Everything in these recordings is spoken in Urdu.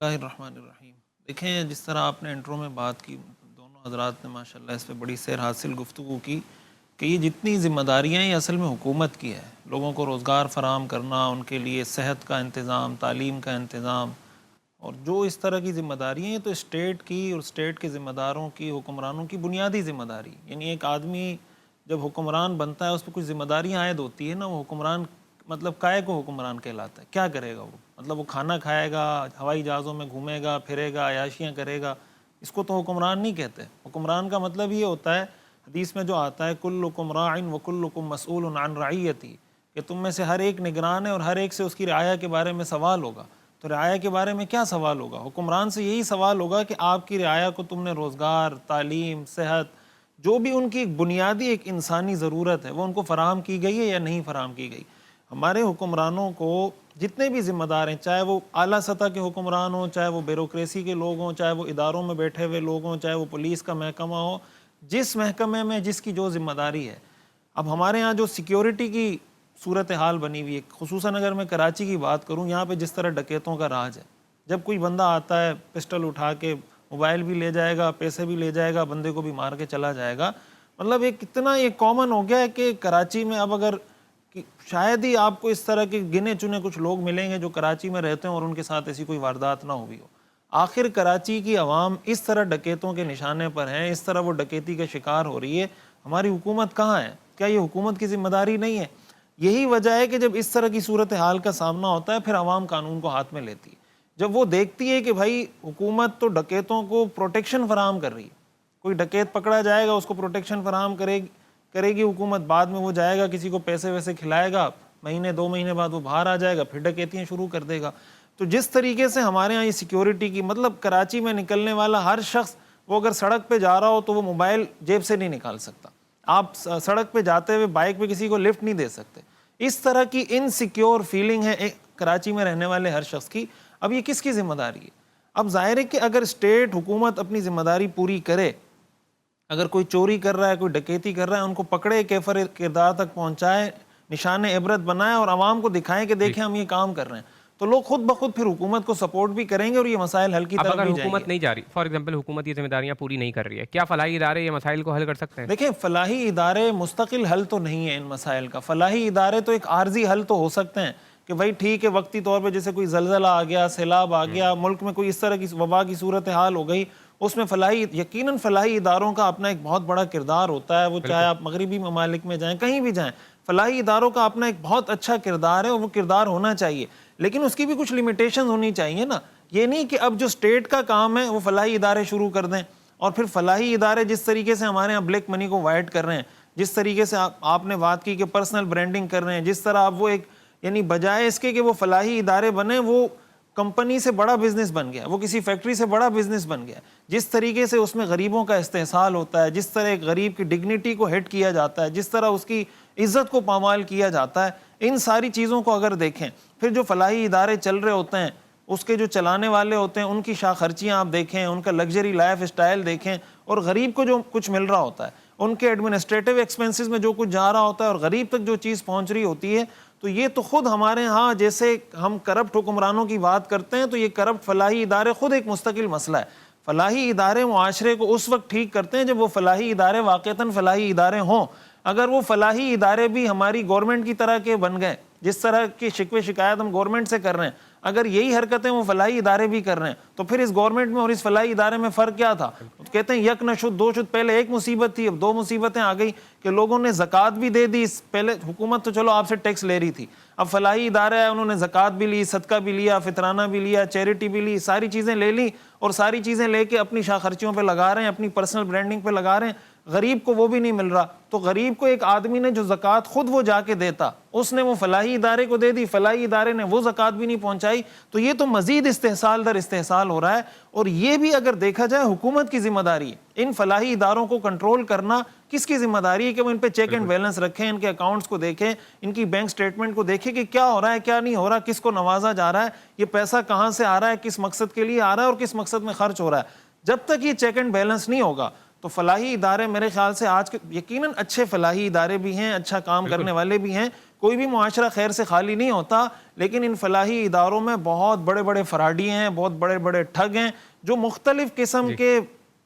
اللہ الرحمن الرحیم۔ دیکھیں، جس طرح آپ نے انٹرو میں بات کی، دونوں حضرات نے ماشاءاللہ اس پہ بڑی سیر حاصل گفتگو کی کہ یہ جتنی ذمہ داریاں یہ اصل میں حکومت کی ہے، لوگوں کو روزگار فراہم کرنا، ان کے لیے صحت کا انتظام، تعلیم کا انتظام، اور جو اس طرح کی ذمہ داریاں ہیں تو اسٹیٹ کی اور اسٹیٹ کے ذمہ داروں کی، حکمرانوں کی بنیادی ذمہ داری۔ یعنی ایک آدمی جب حکمران بنتا ہے اس پہ کچھ ذمہ داریاں عائد ہوتی ہے نا، وہ حکمران مطلب کائے کو حکمران کہلاتا ہے، کیا کرے گا وہ؟ مطلب وہ کھانا کھائے گا، ہوائی جہازوں میں گھومے گا، پھرے گا، عیاشیاں کرے گا، اس کو تو حکمران نہیں کہتے۔ حکمران کا مطلب یہ ہوتا ہے، حدیث میں جو آتا ہے کلکم راع وکلکم مسئول عن رعیتی، کہ تم میں سے ہر ایک نگران ہے اور ہر ایک سے اس کی رعایا کے بارے میں سوال ہوگا۔ تو رعایا کے بارے میں کیا سوال ہوگا؟ حکمران سے یہی سوال ہوگا کہ آپ کی رعایا کو تم نے روزگار، تعلیم، صحت، جو بھی ان کی ایک بنیادی ایک انسانی ضرورت ہے وہ ان کو فراہم کی گئی ہے یا نہیں فراہم کی گئی۔ ہمارے حکمرانوں کو جتنے بھی ذمہ دار ہیں، چاہے وہ اعلیٰ سطح کے حکمران ہوں، چاہے وہ بیوروکریسی کے لوگ ہوں، چاہے وہ اداروں میں بیٹھے ہوئے لوگ ہوں، چاہے وہ پولیس کا محکمہ ہو، جس محکمے میں جس کی جو ذمہ داری ہے۔ اب ہمارے ہاں جو سیکیورٹی کی صورتحال بنی ہوئی ہے، خصوصاً اگر میں کراچی کی بات کروں، یہاں پہ جس طرح ڈکیتوں کا راج ہے، جب کوئی بندہ آتا ہے پسٹل اٹھا کے موبائل بھی لے جائے گا، پیسے بھی لے جائے گا، بندے کو بھی مار کے چلا جائے گا۔ مطلب ایک اتنا یہ کامن ہو گیا ہے کہ کراچی میں اب اگر شاید ہی آپ کو اس طرح کے گنے چنے کچھ لوگ ملیں گے جو کراچی میں رہتے ہیں اور ان کے ساتھ ایسی کوئی واردات نہ ہوئی ہو۔ آخر کراچی کی عوام اس طرح ڈکیتوں کے نشانے پر ہیں، اس طرح وہ ڈکیتی کا شکار ہو رہی ہے، ہماری حکومت کہاں ہے؟ کیا یہ حکومت کی ذمہ داری نہیں ہے؟ یہی وجہ ہے کہ جب اس طرح کی صورتحال کا سامنا ہوتا ہے پھر عوام قانون کو ہاتھ میں لیتی ہے۔ جب وہ دیکھتی ہے کہ بھائی حکومت تو ڈکیتوں کو پروٹیکشن فراہم کر رہی ہے، کوئی ڈکیت پکڑا جائے گا اس کو پروٹیکشن فراہم کرے گی حکومت، بعد میں وہ جائے گا کسی کو پیسے ویسے کھلائے گا، مہینے دو مہینے بعد وہ باہر آ جائے گا، پھر ڈکیتیاں شروع کر دے گا۔ تو جس طریقے سے ہمارے ہاں یہ سیکیورٹی کی، مطلب کراچی میں نکلنے والا ہر شخص، وہ اگر سڑک پہ جا رہا ہو تو وہ موبائل جیب سے نہیں نکال سکتا، آپ سڑک پہ جاتے ہوئے بائک پہ کسی کو لفٹ نہیں دے سکتے۔ اس طرح کی انسیکیور فیلنگ ہے کراچی میں رہنے والے ہر شخص کی۔ اب یہ کس کی ذمہ داری ہے؟ اب ظاہر ہے کہ اگر اسٹیٹ حکومت اپنی ذمہ داری پوری کرے، اگر کوئی چوری کر رہا ہے، کوئی ڈکیتی کر رہا ہے، ان کو پکڑے، کیفر کردار تک پہنچائے، نشان عبرت بنائے اور عوام کو دکھائیں کہ دیکھیں ہم یہ کام کر رہے ہیں، تو لوگ خود بخود پھر حکومت کو سپورٹ بھی کریں گے اور یہ مسائل حل کی اب طرف اگر بھی جائیں گے۔ حکومت نہیں جا رہی، فار ایگزامپل حکومت یہ ذمہ داریاں پوری نہیں کر رہی ہے، کیا فلاحی ادارے یہ مسائل کو حل کر سکتے ہیں؟ دیکھیں، فلاحی ادارے مستقل حل تو نہیں ہے ان مسائل کا۔ فلاحی ادارے تو ایک عارضی حل تو ہو سکتے ہیں کہ بھائی ٹھیک ہے، وقتی طور پہ جیسے کوئی زلزلہ آ گیا، سیلاب آ گیا، ملک میں کوئی اس طرح کی وبا کی صورتحال ہو گئی، اس میں یقیناً فلاحی اداروں کا اپنا ایک بہت بڑا کردار ہوتا ہے، وہ چاہے آپ مغربی ممالک میں جائیں، کہیں بھی جائیں، فلاحی اداروں کا اپنا ایک بہت اچھا کردار ہے اور وہ کردار ہونا چاہیے، لیکن اس کی بھی کچھ لیمیٹیشن ہونی چاہیے نا۔ یہ نہیں کہ اب جو اسٹیٹ کا کام ہے وہ فلاحی ادارے شروع کر دیں، اور پھر فلاحی ادارے جس طریقے سے ہمارے یہاں بلیک منی کو وائٹ کر رہے ہیں، جس طریقے سے آپ نے بات کی کہ پرسنل برانڈنگ کر رہے ہیں، جس طرح اب وہ ایک، یعنی بجائے اس کے کہ وہ فلاحی ادارے بنے، وہ کمپنی سے بڑا بزنس بن گیا، وہ کسی فیکٹری سے بڑا بزنس بن گیا۔ جس طریقے سے اس میں غریبوں کا استحصال ہوتا ہے، جس طرح ایک غریب کی ڈگنیٹی کو ہٹ کیا جاتا ہے، جس طرح اس کی عزت کو پامال کیا جاتا ہے، ان ساری چیزوں کو اگر دیکھیں، پھر جو فلاحی ادارے چل رہے ہوتے ہیں، اس کے جو چلانے والے ہوتے ہیں، ان کی شاہ خرچیاں آپ دیکھیں، ان کا لگژری لائف اسٹائل دیکھیں، اور غریب کو جو کچھ مل رہا ہوتا ہے، ان کے ایڈمنسٹریٹو ایکسپنسز میں جو کچھ جا رہا ہوتا ہے اور غریب تک جو چیز پہنچ رہی ہوتی ہے، تو یہ تو خود ہمارے ہاں جیسے ہم کرپٹ حکمرانوں کی بات کرتے ہیں، تو یہ کرپٹ فلاحی ادارے خود ایک مستقل مسئلہ ہے۔ فلاحی ادارے معاشرے کو اس وقت ٹھیک کرتے ہیں جب وہ فلاحی ادارے واقعتاً فلاحی ادارے ہوں۔ اگر وہ فلاحی ادارے بھی ہماری گورنمنٹ کی طرح کے بن گئے، جس طرح کی شکوے شکایت ہم گورنمنٹ سے کر رہے ہیں، اگر یہی حرکتیں وہ فلاحی ادارے بھی کر رہے ہیں، تو پھر اس گورنمنٹ میں اور اس فلاحی ادارے میں فرق کیا تھا؟ کہتے ہیں یک نہ شد دو شد، پہلے ایک مصیبت تھی، اب دو مصیبتیں آ گئی کہ لوگوں نے زکوٰۃ بھی دے دی۔ پہلے حکومت تو چلو آپ سے ٹیکس لے رہی تھی، اب فلاحی ادارہ ہے، انہوں نے زکوٰۃ بھی لی، صدقہ بھی لیا، فطرانہ بھی لیا، چیریٹی بھی لی، ساری چیزیں لے لی، اور ساری چیزیں لے کے اپنی شاہ خرچیوں پہ لگا رہے ہیں، اپنی پرسنل برانڈنگ پہ لگا رہے ہیں، غریب کو وہ بھی نہیں مل رہا۔ تو غریب کو ایک آدمی نے جو زکوٰۃ خود وہ جا کے دیتا، اس نے وہ فلاحی ادارے کو دے دی، فلاحی ادارے نے وہ زکوٰۃ بھی نہیں پہنچائی، تو یہ تو مزید استحصال در استحصال ہو رہا ہے۔ اور یہ بھی اگر دیکھا جائے حکومت کی ذمہ داری ہے، ان فلاحی اداروں کو کنٹرول کرنا کس کی ذمہ داری ہے کہ وہ ان پہ چیک اینڈ بیلنس رکھیں، ان کے اکاؤنٹس کو دیکھیں، ان کی بینک سٹیٹمنٹ کو دیکھیں کہ کیا ہو رہا ہے، کیا نہیں ہو رہا، کس کو نوازا جا رہا ہے، یہ پیسہ کہاں سے آ رہا ہے، کس مقصد کے لیے آ رہا ہے اور کس مقصد میں خرچ ہو رہا ہے۔ جب تک یہ چیک اینڈ بیلنس نہیں ہوگا تو فلاحی ادارے میرے خیال سے آج کے یقیناً اچھے فلاحی ادارے بھی ہیں، اچھا کام کرنے والے بھی ہیں، کوئی بھی معاشرہ خیر سے خالی نہیں ہوتا، لیکن ان فلاحی اداروں میں بہت بڑے بڑے فراڈی ہیں، بہت بڑے بڑے ٹھگ ہیں جو مختلف قسم کے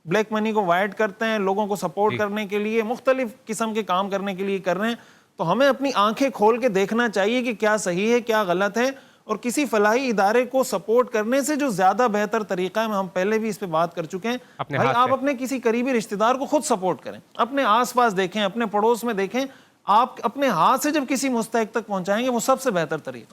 بلیک منی کو وائٹ کرتے ہیں، لوگوں کو سپورٹ کرنے کے لیے مختلف قسم کے کام کرنے کے لیے کر رہے ہیں. تو ہمیں اپنی آنکھیں کھول کے دیکھنا چاہیے کہ کیا صحیح ہے کیا غلط ہے، اور کسی فلاحی ادارے کو سپورٹ کرنے سے جو زیادہ بہتر طریقہ ہے، ہم پہلے بھی اس پہ بات کر چکے ہیں، بھائی آپ اپنے کسی قریبی رشتہ دار کو خود سپورٹ کریں، اپنے آس پاس دیکھیں، اپنے پڑوس میں دیکھیں، آپ اپنے ہاتھ سے جب کسی مستحق تک پہنچائیں گے وہ سب سے بہتر طریقہ